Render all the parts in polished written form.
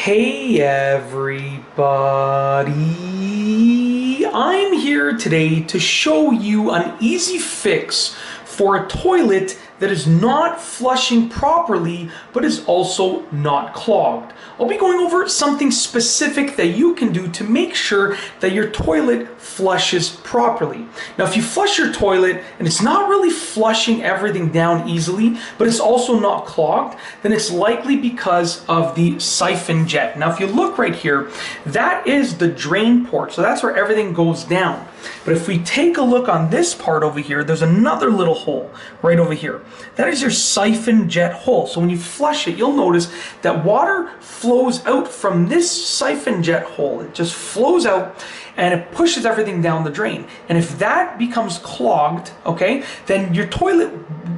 Hey everybody, I'm here today to show you an easy fix for a toilet that is not flushing properly but is also not clogged. I'll be going over something specific that you can do to make sure that your toilet flushes properly. Now if you flush your toilet and it's not really flushing everything down easily but it's also not clogged, then it's likely because of the siphon jet. Now if you look right here, that is the drain port, so that's where everything goes down. But if we take a look on this part over here, there's another little hole right over here. That is your siphon jet hole. So when you flush it, you'll notice that water flows out from this siphon jet hole. It just flows out and it pushes everything down the drain. And if that becomes clogged, okay, then your toilet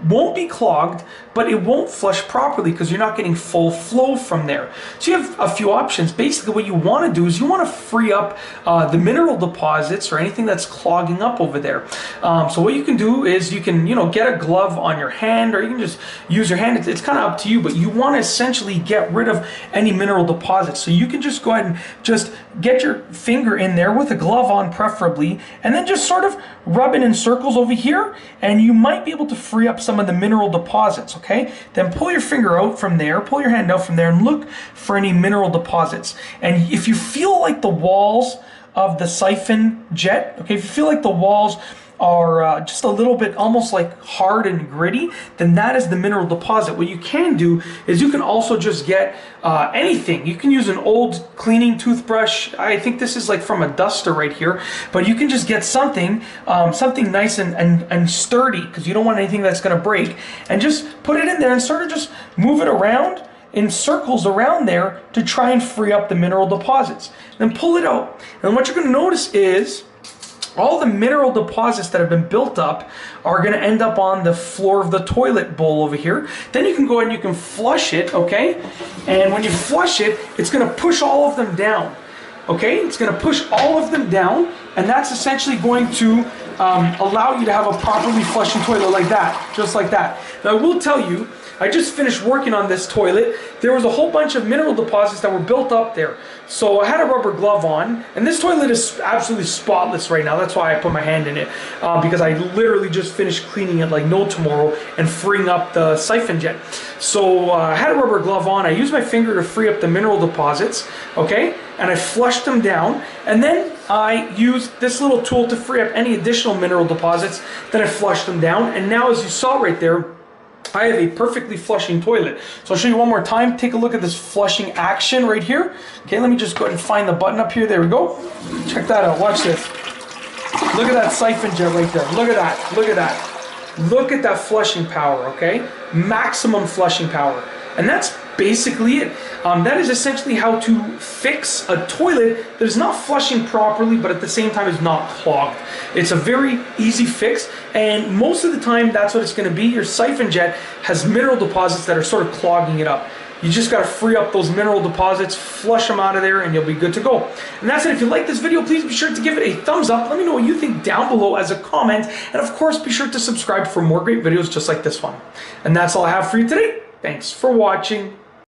won't be clogged, but it won't flush properly because you're not getting full flow from there. So you have a few options. Basically what you want to do is you want to free up the mineral deposits or anything that's clogging up over there. So what you can do is you can, get a glove on your hand, or you can just use your hand. It's kind of up to you, but you want to essentially get rid of any mineral deposits. So you can just go ahead and just get your finger in there with a glove on preferably, and then just sort of rub it in circles over here, and you might be able to free up some of the mineral deposits, okay? Then pull your finger out from there, pull your hand out from there, and look for any mineral deposits. And if you feel like the walls of the siphon jet, okay, if you feel like the walls are just a little bit almost like hard and gritty, then that is the mineral deposit. What you can do is you can also just get anything. You can use an old cleaning toothbrush. I think this is like from a duster right here, but you can just get something something nice and sturdy, because you don't want anything that's going to break, and just put it in there and sort of just move it around in circles around there to try and free up the mineral deposits. Then pull it out, and what you're going to notice is all the mineral deposits that have been built up are going to end up on the floor of the toilet bowl over here. Then you can go and you can flush it, okay? And when you flush it, it's going to push all of them down, okay? It's going to push all of them down, and that's essentially going to allow you to have a properly flushing toilet like that, just like that. Now I will tell you, I just finished working on this toilet. There was a whole bunch of mineral deposits that were built up there. So I had a rubber glove on, and this toilet is absolutely spotless right now. That's why I put my hand in it, because I literally just finished cleaning it like no tomorrow and freeing up the siphon jet. So I had a rubber glove on. I used my finger to free up the mineral deposits, okay? And I flushed them down, and then I used this little tool to free up any additional mineral deposits. Then I flushed them down, and now as you saw right there, I have a perfectly flushing toilet. So I'll show you one more time. Take a look at this flushing action right here. Okay, let me just go ahead and find the button up here. There we go. Check that out. Watch this. Look at that siphon jet right there. Look at that. Look at that. Look at that flushing power, okay? Maximum flushing power. And that's basically it. That is essentially how to fix a toilet that is not flushing properly but at the same time is not clogged. It's a very easy fix, and most of the time that's what it's going to be. Your siphon jet has mineral deposits that are sort of clogging it up. You just got to free up those mineral deposits, flush them out of there, and you'll be good to go. And that's it. If you like this video, please be sure to give it a thumbs up. Let me know what you think down below as a comment, and of course be sure to subscribe for more great videos just like this one. And that's all I have for you today. Thanks for watching.